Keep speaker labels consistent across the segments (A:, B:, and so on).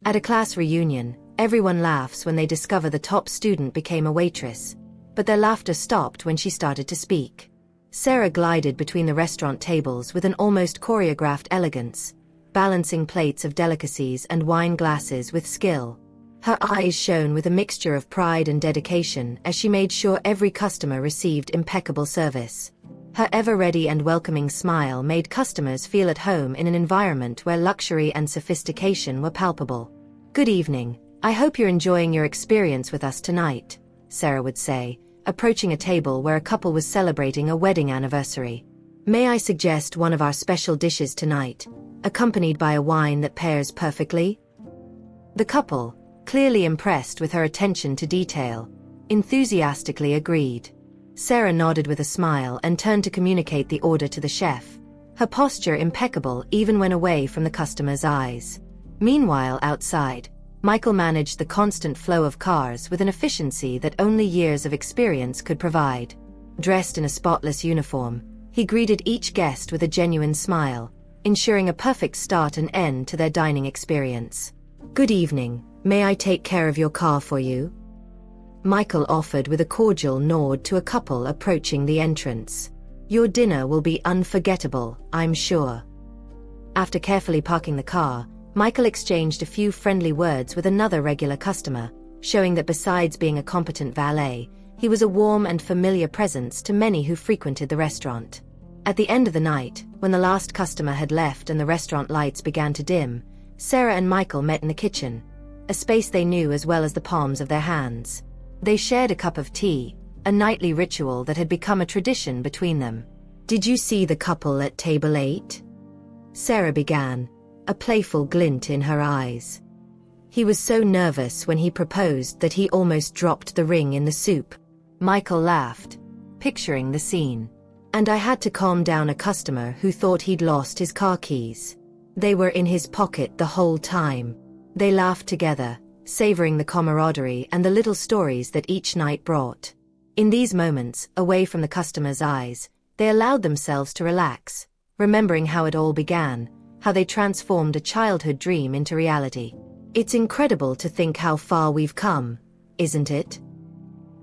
A: At a class reunion, everyone laughs when they discover the top student became a waitress, but their laughter stopped when she started to speak. Sarah glided between the restaurant tables with an almost choreographed elegance, balancing plates of delicacies and wine glasses with skill. Her eyes shone with a mixture of pride and dedication as she made sure every customer received impeccable service. Her ever-ready and welcoming smile made customers feel at home in an environment where luxury and sophistication were palpable. "Good evening, I hope you're enjoying your experience with us tonight," Sarah would say, approaching a table where a couple was celebrating a wedding anniversary. "May I suggest one of our special dishes tonight, accompanied by a wine that pairs perfectly?" The couple, clearly impressed with her attention to detail, enthusiastically agreed. Sarah nodded with a smile and turned to communicate the order to the chef, her posture impeccable even when away from the customer's eyes. Meanwhile, outside, Michael managed the constant flow of cars with an efficiency that only years of experience could provide. Dressed in a spotless uniform, he greeted each guest with a genuine smile, ensuring a perfect start and end to their dining experience. "Good evening, may I take care of your car for you?" Michael offered with a cordial nod to a couple approaching the entrance. "Your dinner will be unforgettable, I'm sure." After carefully parking the car, Michael exchanged a few friendly words with another regular customer, showing that besides being a competent valet, he was a warm and familiar presence to many who frequented the restaurant. At the end of the night, when the last customer had left and the restaurant lights began to dim, Sarah and Michael met in the kitchen, a space they knew as well as the palms of their hands. They shared a cup of tea, a nightly ritual that had become a tradition between them. "Did you see the couple at table 8? Sarah began, a playful glint in her eyes. "He was so nervous when he proposed that he almost dropped the ring in the soup." Michael laughed, picturing the scene. "And I had to calm down a customer who thought he'd lost his car keys. They were in his pocket the whole time." They laughed together, savoring the camaraderie and the little stories that each night brought. In these moments, away from the customer's eyes, they allowed themselves to relax, remembering how it all began, how they transformed a childhood dream into reality. "It's incredible to think how far we've come, isn't it?"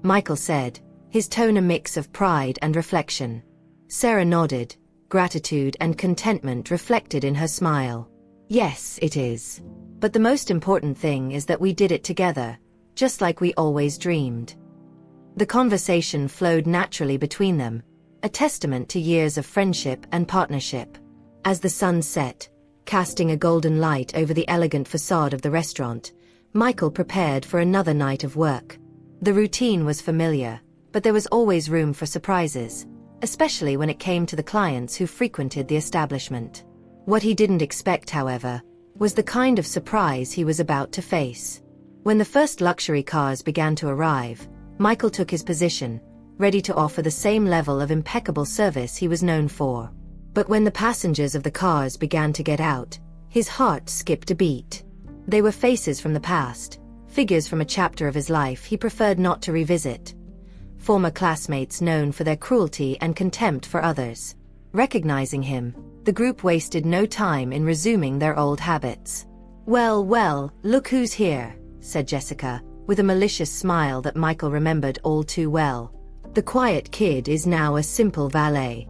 A: Michael said, his tone a mix of pride and reflection. Sarah nodded, gratitude and contentment reflected in her smile. "Yes, it is. But the most important thing is that we did it together, just like we always dreamed." The conversation flowed naturally between them, a testament to years of friendship and partnership. As the sun set, casting a golden light over the elegant facade of the restaurant, Michael prepared for another night of work. The routine was familiar, but there was always room for surprises, especially when it came to the clients who frequented the establishment. What he didn't expect, however, was the kind of surprise he was about to face. When the first luxury cars began to arrive, Michael took his position, ready to offer the same level of impeccable service he was known for. But when the passengers of the cars began to get out, his heart skipped a beat. They were faces from the past, figures from a chapter of his life he preferred not to revisit. Former classmates known for their cruelty and contempt for others. Recognizing him, the group wasted no time in resuming their old habits. Well, look who's here," said Jessica, with a malicious smile that Michael remembered all too well. "The quiet kid is now a simple valet."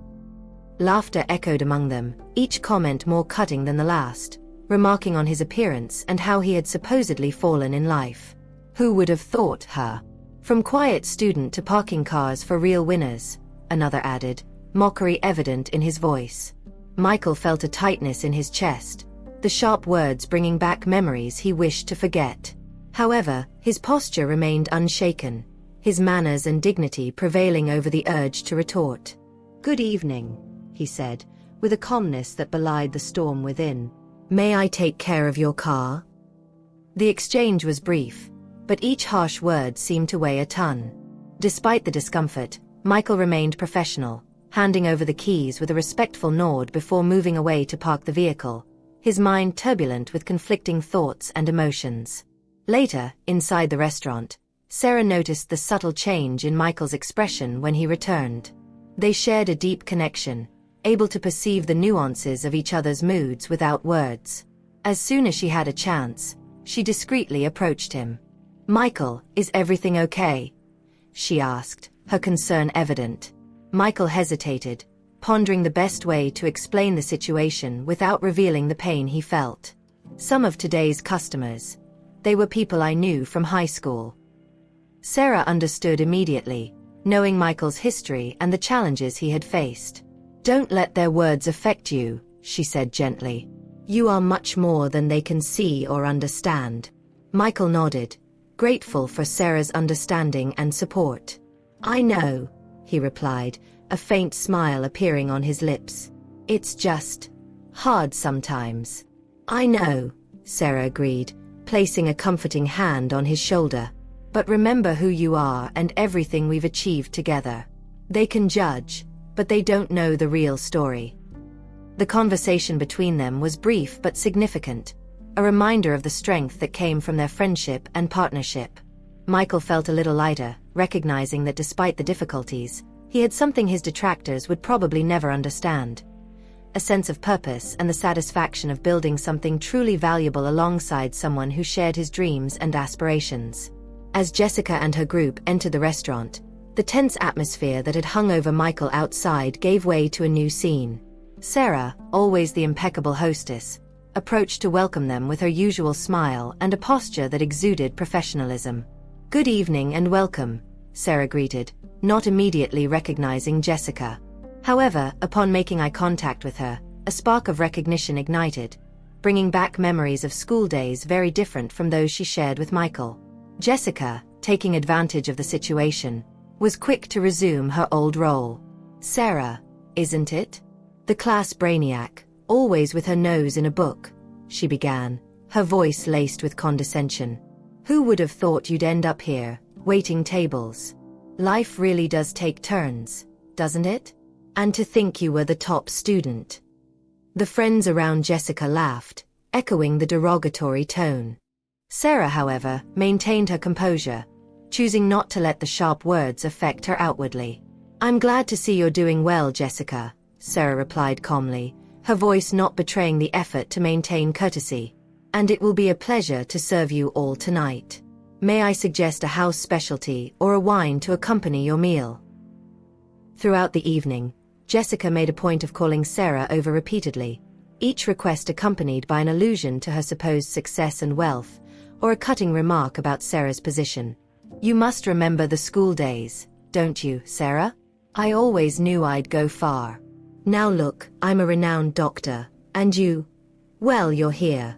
A: Laughter echoed among them, each comment more cutting than the last, remarking on his appearance and how he had supposedly fallen in life. "Who would have thought, huh? From quiet student to parking cars for real winners," another added, mockery evident in his voice. Michael felt a tightness in his chest, the sharp words bringing back memories he wished to forget. However, his posture remained unshaken, his manners and dignity prevailing over the urge to retort. "Good evening," he said, with a calmness that belied the storm within. "May I take care of your car?" The exchange was brief, but each harsh word seemed to weigh a ton. Despite the discomfort, Michael remained professional, handing over the keys with a respectful nod before moving away to park the vehicle, his mind turbulent with conflicting thoughts and emotions. Later, inside the restaurant, Sarah noticed the subtle change in Michael's expression when he returned. They shared a deep connection, able to perceive the nuances of each other's moods without words. As soon as she had a chance, She discreetly approached him. "Michael, is everything okay?" she asked, her concern evident. Michael hesitated, pondering the best way to explain the situation without revealing the pain he felt. Some of today's customers. They were people I knew from high school. Sarah understood immediately, knowing Michael's history and the challenges he had faced. "Don't let their words affect you," she said gently. "You are much more than they can see or understand." Michael nodded, grateful for Sarah's understanding and support. "I know," he replied, a faint smile appearing on his lips. "It's just hard sometimes." "I know," Sarah agreed, placing a comforting hand on his shoulder. "But remember who you are and everything we've achieved together. They can judge, but they don't know the real story." The conversation between them was brief but significant, a reminder of the strength that came from their friendship and partnership. Michael felt a little lighter, recognizing that despite the difficulties, he had something his detractors would probably never understand. A sense of purpose and the satisfaction of building something truly valuable alongside someone who shared his dreams and aspirations. As Jessica and her group entered the restaurant, the tense atmosphere that had hung over Michael outside gave way to a new scene. Sarah, always the impeccable hostess, approached to welcome them with her usual smile and a posture that exuded professionalism. "Good evening and welcome," Sarah greeted, not immediately recognizing Jessica. However, upon making eye contact with her, a spark of recognition ignited, bringing back memories of school days very different from those she shared with Michael. Jessica, taking advantage of the situation, was quick to resume her old role. "Sarah, isn't it? The class brainiac, always with her nose in a book," she began, her voice laced with condescension. "Who would have thought you'd end up here, waiting tables? Life really does take turns, doesn't it? And to think you were the top student." The friends around Jessica laughed, echoing the derogatory tone. Sarah, however, maintained her composure, choosing not to let the sharp words affect her outwardly. "I'm glad to see you're doing well, Jessica," Sarah replied calmly, her voice not betraying the effort to maintain courtesy. "And it will be a pleasure to serve you all tonight. May I suggest a house specialty or a wine to accompany your meal?" Throughout the evening, Jessica made a point of calling Sarah over repeatedly, each request accompanied by an allusion to her supposed success and wealth, or a cutting remark about Sarah's position. "You must remember the school days, don't you, Sarah? I always knew I'd go far. Now look, I'm a renowned doctor, and you, well, you're here."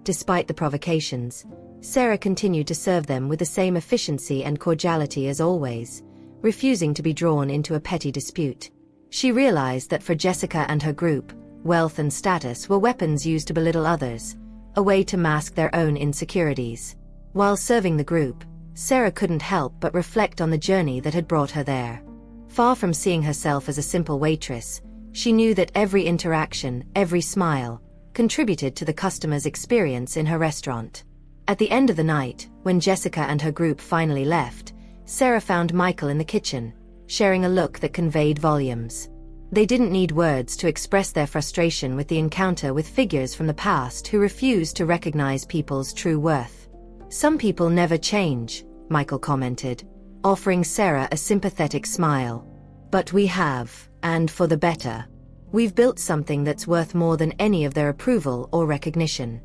A: Despite the provocations, Sarah continued to serve them with the same efficiency and cordiality as always, refusing to be drawn into a petty dispute. She realized that for Jessica and her group, wealth and status were weapons used to belittle others, a way to mask their own insecurities. While serving the group, Sarah couldn't help but reflect on the journey that had brought her there. Far from seeing herself as a simple waitress, she knew that every interaction, every smile, contributed to the customer's experience in her restaurant. At the end of the night, when Jessica and her group finally left, Sarah found Michael in the kitchen, sharing a look that conveyed volumes. They didn't need words to express their frustration with the encounter with figures from the past who refused to recognize people's true worth. "Some people never change," Michael commented, offering Sarah a sympathetic smile. "But we have, and for the better. We've built something that's worth more than any of their approval or recognition."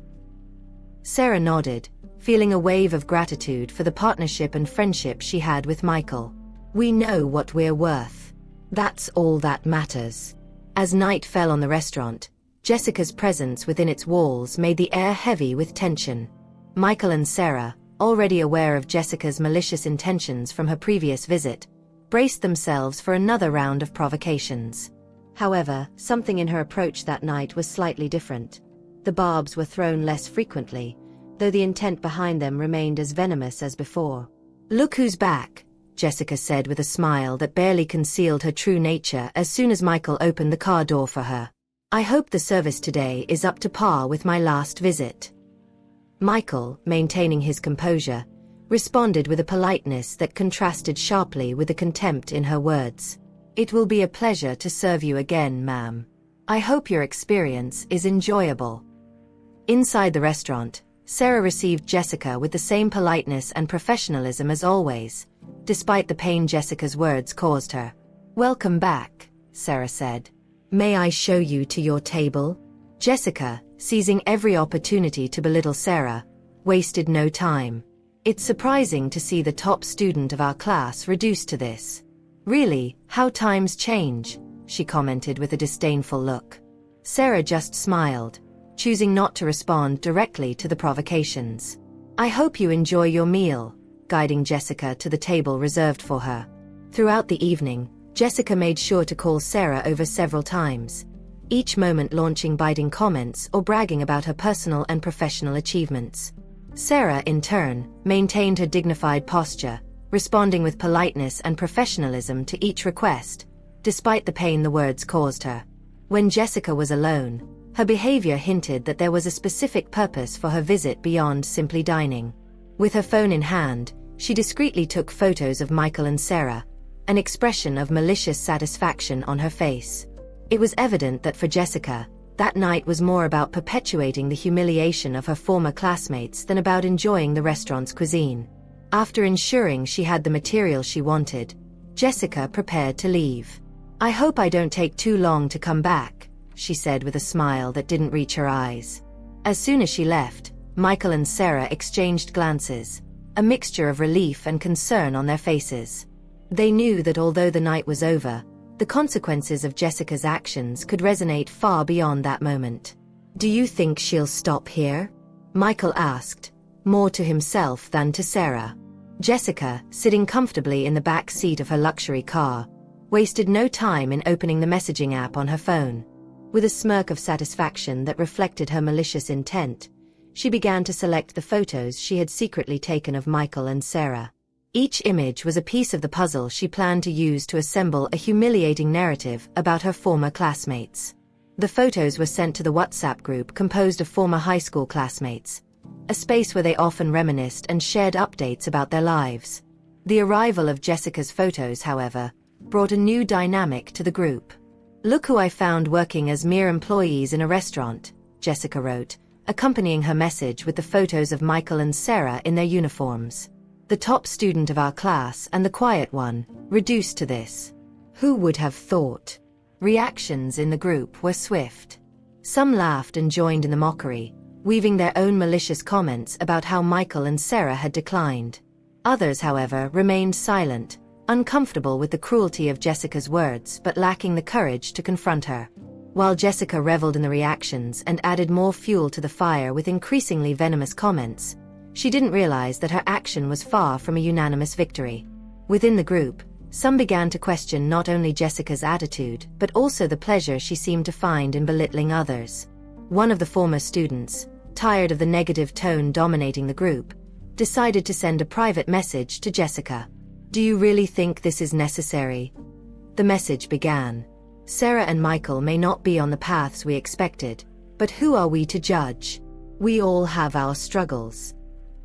A: Sarah nodded, feeling a wave of gratitude for the partnership and friendship she had with Michael. "We know what we're worth. That's all that matters." As night fell on the restaurant, Jessica's presence within its walls made the air heavy with tension. Michael and Sarah, already aware of Jessica's malicious intentions from her previous visit, braced themselves for another round of provocations. However, something in her approach that night was slightly different. The barbs were thrown less frequently, though the intent behind them remained as venomous as before. "Look who's back," Jessica said with a smile that barely concealed her true nature as soon as Michael opened the car door for her. "I hope the service today is up to par with my last visit." Michael, maintaining his composure, responded with a politeness that contrasted sharply with the contempt in her words. "It will be a pleasure to serve you again, ma'am. I hope your experience is enjoyable." Inside the restaurant, Sarah received Jessica with the same politeness and professionalism as always, despite the pain Jessica's words caused her. "Welcome back," Sarah said. "May I show you to your table?" Jessica, seizing every opportunity to belittle Sarah, wasted no time. "It's surprising to see the top student of our class reduced to this. Really, how times change," she commented with a disdainful look. Sarah just smiled, choosing not to respond directly to the provocations. "I hope you enjoy your meal," guiding Jessica to the table reserved for her. Throughout the evening, Jessica made sure to call Sarah over several times, each moment launching biting comments or bragging about her personal and professional achievements. Sarah, in turn, maintained her dignified posture, responding with politeness and professionalism to each request, despite the pain the words caused her. When Jessica was alone, her behavior hinted that there was a specific purpose for her visit beyond simply dining. With her phone in hand, she discreetly took photos of Michael and Sarah, an expression of malicious satisfaction on her face. It was evident that for Jessica, that night was more about perpetuating the humiliation of her former classmates than about enjoying the restaurant's cuisine. After ensuring she had the material she wanted, Jessica prepared to leave. "I hope I don't take too long to come back," she said with a smile that didn't reach her eyes. As soon as she left, Michael and Sarah exchanged glances, a mixture of relief and concern on their faces. They knew that although the night was over, the consequences of Jessica's actions could resonate far beyond that moment. "Do you think she'll stop here?" Michael asked, more to himself than to Sarah. Jessica, sitting comfortably in the back seat of her luxury car, wasted no time in opening the messaging app on her phone. With a smirk of satisfaction that reflected her malicious intent, she began to select the photos she had secretly taken of Michael and Sarah. Each image was a piece of the puzzle she planned to use to assemble a humiliating narrative about her former classmates. The photos were sent to the WhatsApp group composed of former high school classmates, a space where they often reminisced and shared updates about their lives. The arrival of Jessica's photos, however, brought a new dynamic to the group. "Look who I found working as mere employees in a restaurant," Jessica wrote, accompanying her message with the photos of Michael and Sarah in their uniforms. "The top student of our class and the quiet one, reduced to this. Who would have thought?" Reactions in the group were swift. Some laughed and joined in the mockery, weaving their own malicious comments about how Michael and Sarah had declined. Others, however, remained silent, uncomfortable with the cruelty of Jessica's words but lacking the courage to confront her. While Jessica reveled in the reactions and added more fuel to the fire with increasingly venomous comments, she didn't realize that her action was far from a unanimous victory. Within the group, some began to question not only Jessica's attitude but also the pleasure she seemed to find in belittling others. One of the former students, tired of the negative tone dominating the group, decided to send a private message to Jessica. "Do you really think this is necessary?" The message began. "Sarah and Michael may not be on the paths we expected, but who are we to judge? We all have our struggles."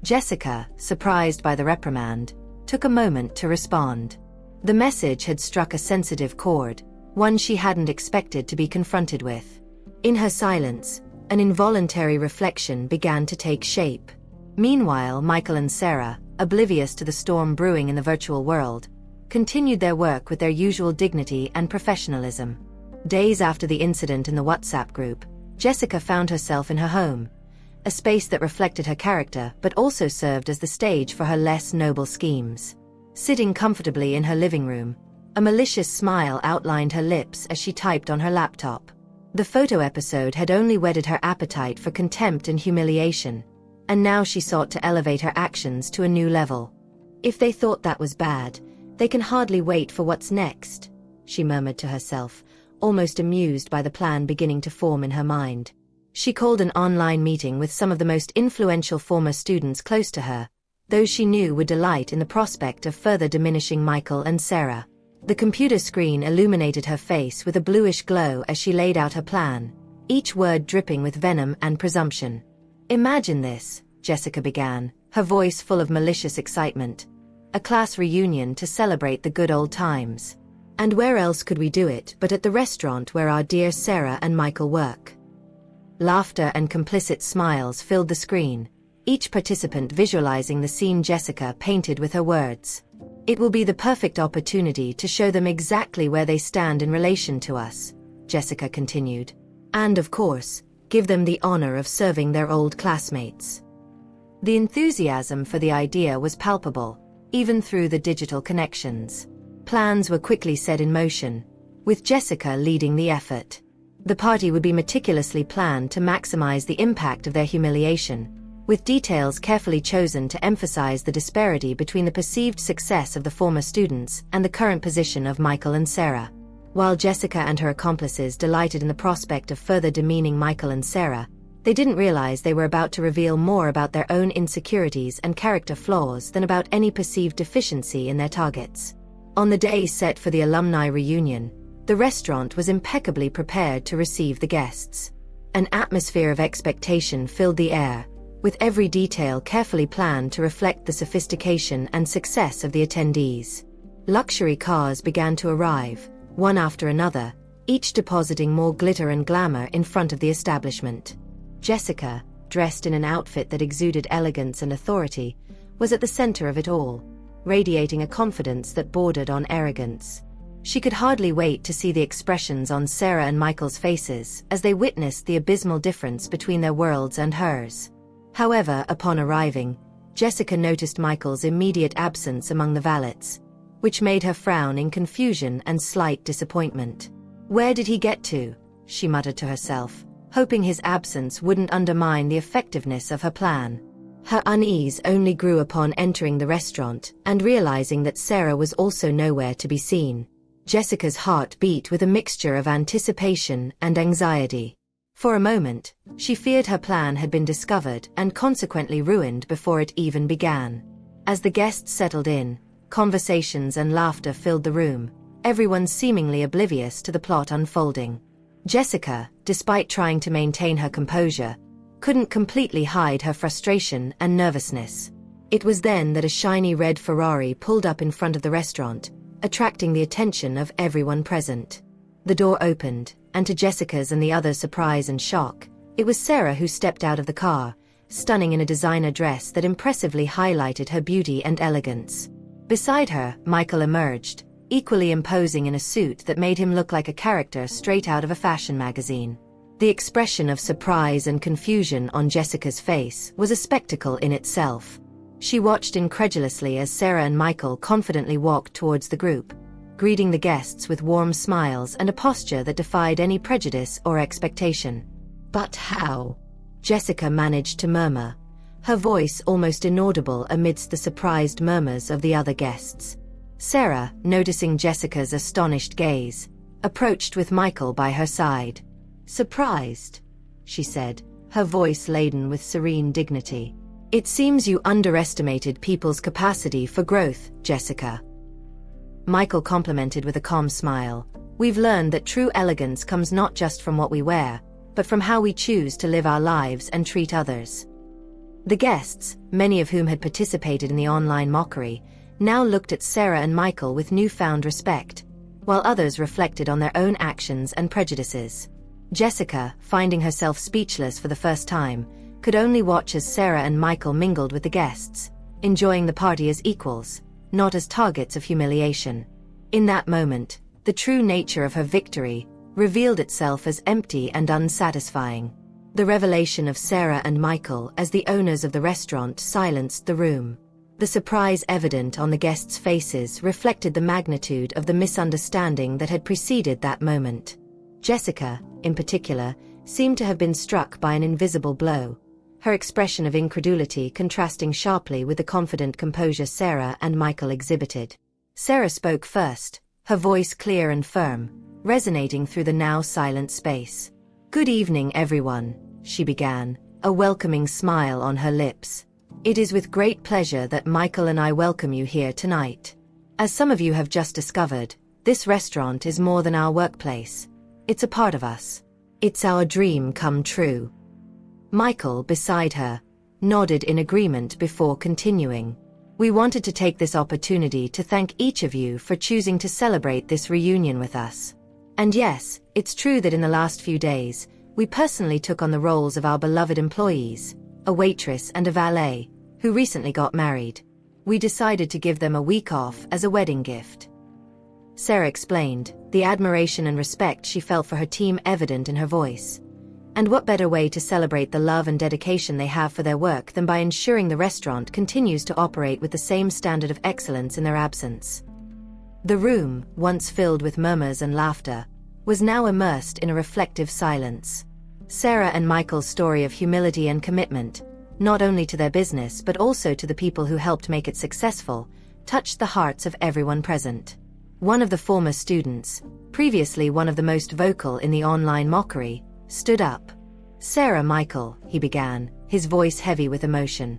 A: Jessica, surprised by the reprimand, took a moment to respond. The message had struck a sensitive chord, one she hadn't expected to be confronted with. In her silence, an involuntary reflection began to take shape. Meanwhile, Michael and Sarah, oblivious to the storm brewing in the virtual world, continued their work with their usual dignity and professionalism. Days after the incident in the WhatsApp group, Jessica found herself in her home, a space that reflected her character but also served as the stage for her less noble schemes. Sitting comfortably in her living room, a malicious smile outlined her lips as she typed on her laptop. The photo episode had only whetted her appetite for contempt and humiliation, and now she sought to elevate her actions to a new level. "If they thought that was bad, they can hardly wait for what's next," she murmured to herself, almost amused by the plan beginning to form in her mind. She called an online meeting with some of the most influential former students close to her, those she knew would delight in the prospect of further diminishing Michael and Sarah. The computer screen illuminated her face with a bluish glow as she laid out her plan, each word dripping with venom and presumption. "Imagine this," Jessica began, her voice full of malicious excitement. "A class reunion to celebrate the good old times. And where else could we do it but at the restaurant where our dear Sarah and Michael work?" Laughter and complicit smiles filled the screen, each participant visualizing the scene Jessica painted with her words. "It will be the perfect opportunity to show them exactly where they stand in relation to us," Jessica continued. "And of course, give them the honor of serving their old classmates." The enthusiasm for the idea was palpable, even through the digital connections. Plans were quickly set in motion, with Jessica leading the effort. The party would be meticulously planned to maximize the impact of their humiliation, with details carefully chosen to emphasize the disparity between the perceived success of the former students and the current position of Michael and Sarah. While Jessica and her accomplices delighted in the prospect of further demeaning Michael and Sarah, they didn't realize they were about to reveal more about their own insecurities and character flaws than about any perceived deficiency in their targets. On the day set for the alumni reunion, the restaurant was impeccably prepared to receive the guests. An atmosphere of expectation filled the air, with every detail carefully planned to reflect the sophistication and success of the attendees. Luxury cars began to arrive, one after another, each depositing more glitter and glamour in front of the establishment. Jessica, dressed in an outfit that exuded elegance and authority, was at the center of it all, radiating a confidence that bordered on arrogance. She could hardly wait to see the expressions on Sarah and Michael's faces as they witnessed the abysmal difference between their worlds and hers. However, upon arriving, Jessica noticed Michael's immediate absence among the valets, which made her frown in confusion and slight disappointment. "Where did he get to?" she muttered to herself, hoping his absence wouldn't undermine the effectiveness of her plan. Her unease only grew upon entering the restaurant and realizing that Sarah was also nowhere to be seen. Jessica's heart beat with a mixture of anticipation and anxiety. For a moment, she feared her plan had been discovered and consequently ruined before it even began. As the guests settled in, conversations and laughter filled the room, everyone seemingly oblivious to the plot unfolding. Jessica, despite trying to maintain her composure, couldn't completely hide her frustration and nervousness. It was then that a shiny red Ferrari pulled up in front of the restaurant, attracting the attention of everyone present. The door opened, and to Jessica's and the others' surprise and shock, it was Sarah who stepped out of the car, stunning in a designer dress that impressively highlighted her beauty and elegance. Beside her, Michael emerged, equally imposing in a suit that made him look like a character straight out of a fashion magazine. The expression of surprise and confusion on Jessica's face was a spectacle in itself. She watched incredulously as Sarah and Michael confidently walked towards the group, greeting the guests with warm smiles and a posture that defied any prejudice or expectation. "But how?" Jessica managed to murmur, her voice almost inaudible amidst the surprised murmurs of the other guests. Sarah, noticing Jessica's astonished gaze, approached with Michael by her side. "Surprised?" she said, her voice laden with serene dignity. "It seems you underestimated people's capacity for growth, Jessica." Michael complimented with a calm smile. "We've learned that true elegance comes not just from what we wear, but from how we choose to live our lives and treat others." The guests, many of whom had participated in the online mockery, now looked at Sarah and Michael with newfound respect, while others reflected on their own actions and prejudices. Jessica, finding herself speechless for the first time, could only watch as Sarah and Michael mingled with the guests, enjoying the party as equals, not as targets of humiliation. In that moment, the true nature of her victory revealed itself as empty and unsatisfying. The revelation of Sarah and Michael as the owners of the restaurant silenced the room. The surprise evident on the guests' faces reflected the magnitude of the misunderstanding that had preceded that moment. Jessica, in particular, seemed to have been struck by an invisible blow, her expression of incredulity contrasting sharply with the confident composure Sarah and Michael exhibited. Sarah spoke first, her voice clear and firm, resonating through the now silent space. "Good evening, everyone," she began, a welcoming smile on her lips. "It is with great pleasure that Michael and I welcome you here tonight. As some of you have just discovered, this restaurant is more than our workplace. It's a part of us. It's our dream come true." Michael, beside her, nodded in agreement before continuing. "We wanted to take this opportunity to thank each of you for choosing to celebrate this reunion with us. And yes, it's true that in the last few days, we personally took on the roles of our beloved employees, a waitress and a valet, who recently got married. We decided to give them a week off as a wedding gift. Sarah explained, the admiration and respect she felt for her team evident in her voice. And what better way to celebrate the love and dedication they have for their work than by ensuring the restaurant continues to operate with the same standard of excellence in their absence. The room, once filled with murmurs and laughter, was now immersed in a reflective silence. Sarah and Michael's story of humility and commitment, not only to their business but also to the people who helped make it successful, touched the hearts of everyone present. One of the former students, previously one of the most vocal in the online mockery, stood up. "Sarah, Michael," he began, his voice heavy with emotion.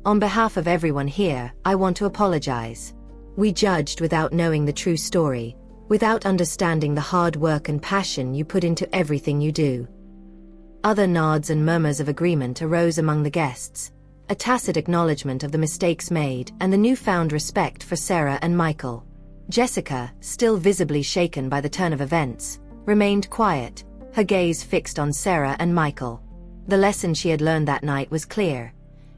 A: "On behalf of everyone here, I want to apologize. We judged without knowing the true story, without understanding the hard work and passion you put into everything you do." Other nods and murmurs of agreement arose among the guests, a tacit acknowledgement of the mistakes made and the newfound respect for Sarah and Michael. Jessica, still visibly shaken by the turn of events, remained quiet, her gaze fixed on Sarah and Michael. The lesson she had learned that night was clear.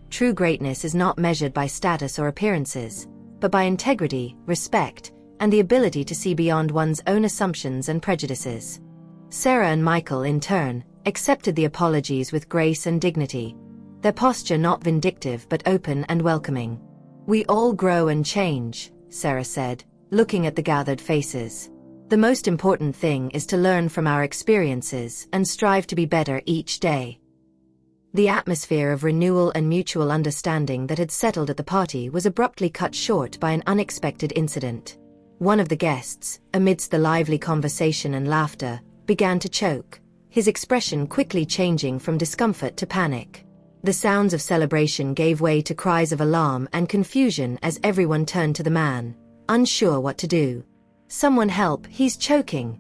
A: True greatness is not measured by status or appearances, but by integrity, respect, and the ability to see beyond one's own assumptions and prejudices. Sarah and Michael, in turn, accepted the apologies with grace and dignity, their posture not vindictive but open and welcoming. "We all grow and change," Sarah said, looking at the gathered faces. "The most important thing is to learn from our experiences and strive to be better each day." The atmosphere of renewal and mutual understanding that had settled at the party was abruptly cut short by an unexpected incident. One of the guests, amidst the lively conversation and laughter, began to choke, his expression quickly changing from discomfort to panic. The sounds of celebration gave way to cries of alarm and confusion as everyone turned to the man, unsure what to do. "Someone help, he's choking!"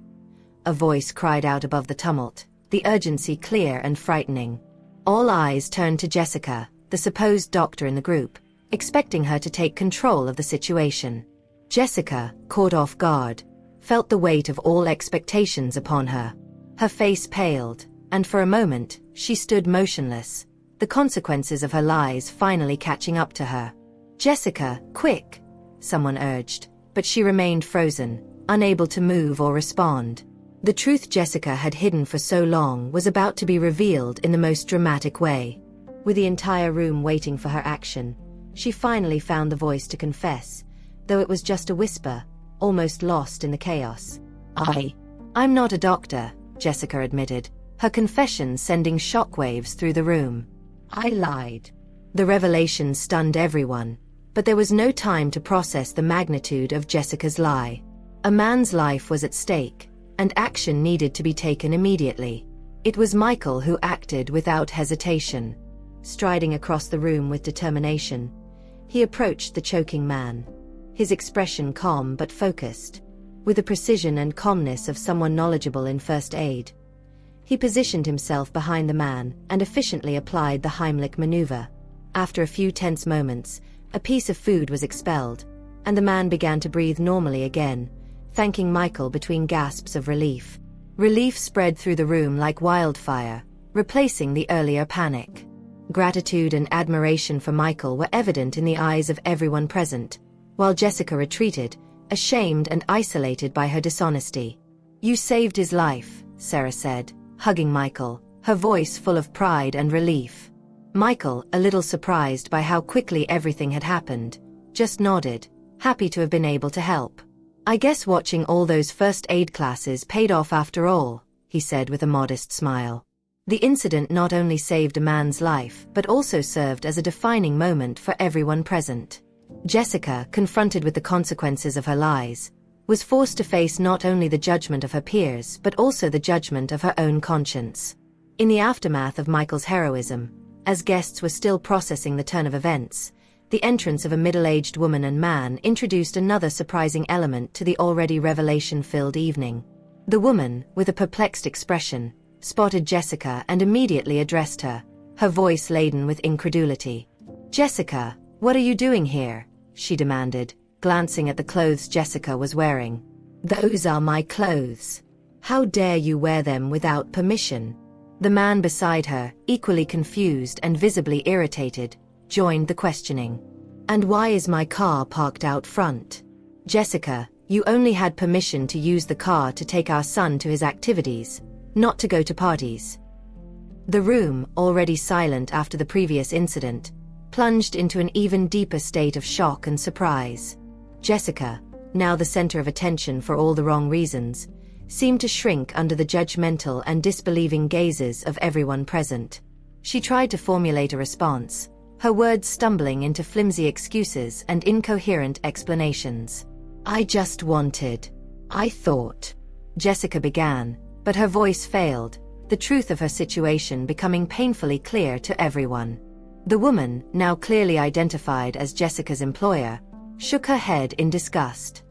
A: A voice cried out above the tumult, the urgency clear and frightening. All eyes turned to Jessica, the supposed doctor in the group, expecting her to take control of the situation. Jessica, caught off guard, felt the weight of all expectations upon her. Her face paled, and for a moment, she stood motionless, the consequences of her lies finally catching up to her. "Jessica, quick!" someone urged, but she remained frozen, unable to move or respond. The truth Jessica had hidden for so long was about to be revealed in the most dramatic way. With the entire room waiting for her action, she finally found the voice to confess, though it was just a whisper, almost lost in the chaos. I'm not a doctor," Jessica admitted, her confession sending shockwaves through the room. "I lied." The revelation stunned everyone, but there was no time to process the magnitude of Jessica's lie. A man's life was at stake, and action needed to be taken immediately. It was Michael who acted without hesitation. Striding across the room with determination, he approached the choking man, his expression calm but focused. With the precision and calmness of someone knowledgeable in first aid, he positioned himself behind the man and efficiently applied the Heimlich maneuver. After a few tense moments, a piece of food was expelled, and the man began to breathe normally again, thanking Michael between gasps of relief. Relief spread through the room like wildfire, replacing the earlier panic. Gratitude and admiration for Michael were evident in the eyes of everyone present, while Jessica retreated, ashamed and isolated by her dishonesty. "You saved his life," Sarah said, hugging Michael, her voice full of pride and relief. Michael, a little surprised by how quickly everything had happened, just nodded, happy to have been able to help. "I guess watching all those first aid classes paid off after all," he said with a modest smile. The incident not only saved a man's life but also served as a defining moment for everyone present. Jessica, confronted with the consequences of her lies, was forced to face not only the judgment of her peers but also the judgment of her own conscience. In the aftermath of Michael's heroism, as guests were still processing the turn of events, the entrance of a middle-aged woman and man introduced another surprising element to the already revelation-filled evening. The woman, with a perplexed expression, spotted Jessica and immediately addressed her, her voice laden with incredulity. "Jessica, what are you doing here?" she demanded, glancing at the clothes Jessica was wearing. "Those are my clothes. How dare you wear them without permission?" The man beside her, equally confused and visibly irritated, joined the questioning. "And why is my car parked out front? Jessica, you only had permission to use the car to take our son to his activities, not to go to parties." The room, already silent after the previous incident, plunged into an even deeper state of shock and surprise. Jessica, now the center of attention for all the wrong reasons, seemed to shrink under the judgmental and disbelieving gazes of everyone present. She tried to formulate a response, her words stumbling into flimsy excuses and incoherent explanations. "I thought," Jessica began, but her voice failed, the truth of her situation becoming painfully clear to everyone. The woman, now clearly identified as Jessica's employer, shook her head in disgust.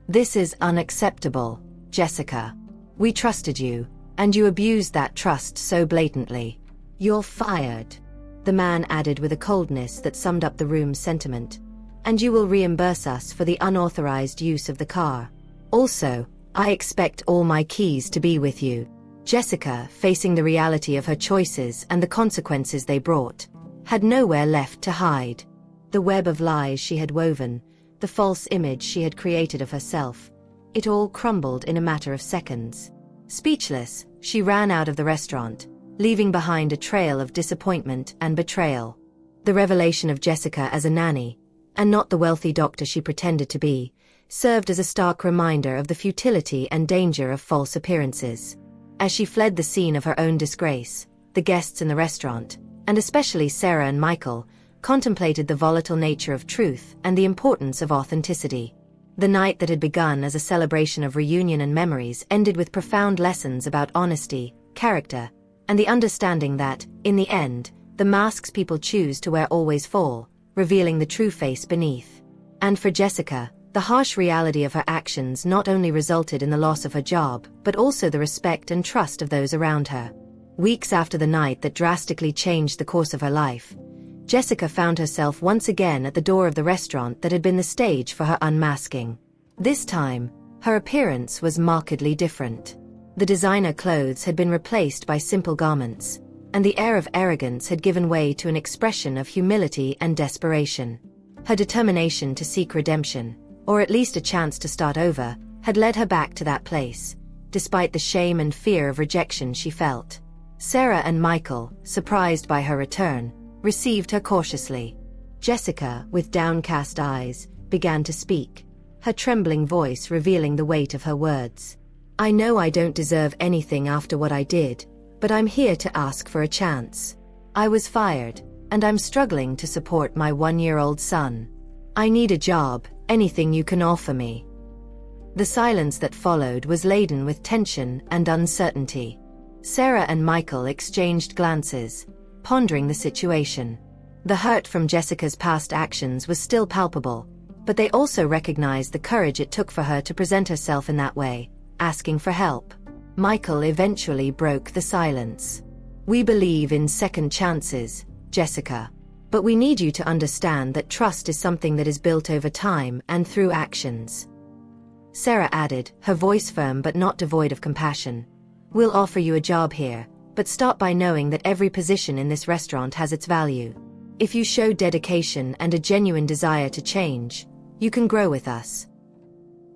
A: "This is unacceptable, Jessica. We trusted you, and you abused that trust so blatantly. You're fired," the man added with a coldness that summed up the room's sentiment. "And you will reimburse us for the unauthorized use of the car. Also, I expect all my keys to be with you." Jessica, facing the reality of her choices and the consequences they brought, had nowhere left to hide. The web of lies she had woven, the false image she had created of herself, it all crumbled in a matter of seconds. Speechless, she ran out of the restaurant, leaving behind a trail of disappointment and betrayal. The revelation of Jessica as a nanny, and not the wealthy doctor she pretended to be, served as a stark reminder of the futility and danger of false appearances. As she fled the scene of her own disgrace, the guests in the restaurant, and especially Sarah and Michael, contemplated the volatile nature of truth and the importance of authenticity. The night that had begun as a celebration of reunion and memories ended with profound lessons about honesty, character, and the understanding that, in the end, the masks people choose to wear always fall, revealing the true face beneath. And for Jessica, the harsh reality of her actions not only resulted in the loss of her job, but also the respect and trust of those around her. Weeks after the night that drastically changed the course of her life, Jessica found herself once again at the door of the restaurant that had been the stage for her unmasking. This time, her appearance was markedly different. The designer clothes had been replaced by simple garments, and the air of arrogance had given way to an expression of humility and desperation. Her determination to seek redemption, or at least a chance to start over, had led her back to that place, despite the shame and fear of rejection she felt. Sarah and Michael, surprised by her return, received her cautiously. Jessica, with downcast eyes, began to speak, her trembling voice revealing the weight of her words. "I know I don't deserve anything after what I did, but I'm here to ask for a chance. I was fired, and I'm struggling to support my 1-year-old son. I need a job, anything you can offer me." The silence that followed was laden with tension and uncertainty. Sarah and Michael exchanged glances, pondering the situation. The hurt from Jessica's past actions was still palpable, but they also recognized the courage it took for her to present herself in that way, asking for help. Michael eventually broke the silence. "We believe in second chances, Jessica. But we need you to understand that trust is something that is built over time and through actions." Sarah added, her voice firm but not devoid of compassion. "We'll offer you a job here, but start by knowing that every position in this restaurant has its value. If you show dedication and a genuine desire to change, you can grow with us."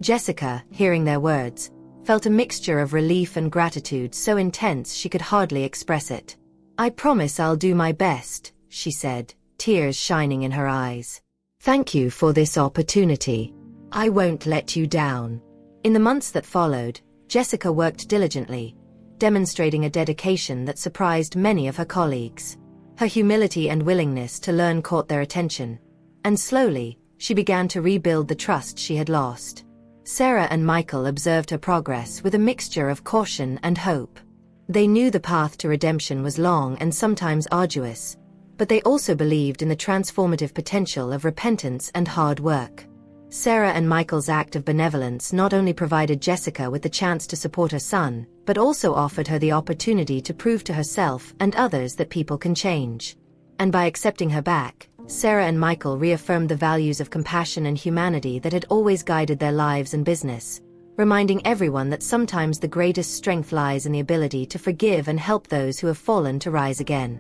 A: Jessica, hearing their words, felt a mixture of relief and gratitude so intense she could hardly express it. "I promise I'll do my best," she said, tears shining in her eyes. "Thank you for this opportunity. I won't let you down." In the months that followed, Jessica worked diligently, demonstrating a dedication that surprised many of her colleagues. Her humility and willingness to learn caught their attention, and slowly, she began to rebuild the trust she had lost. Sarah and Michael observed her progress with a mixture of caution and hope. They knew the path to redemption was long and sometimes arduous, but they also believed in the transformative potential of repentance and hard work. Sarah and Michael's act of benevolence not only provided Jessica with the chance to support her son, but also offered her the opportunity to prove to herself and others that people can change. And by accepting her back, Sarah and Michael reaffirmed the values of compassion and humanity that had always guided their lives and business. reminding everyone that sometimes the greatest strength lies in the ability to forgive and help those who have fallen to rise again.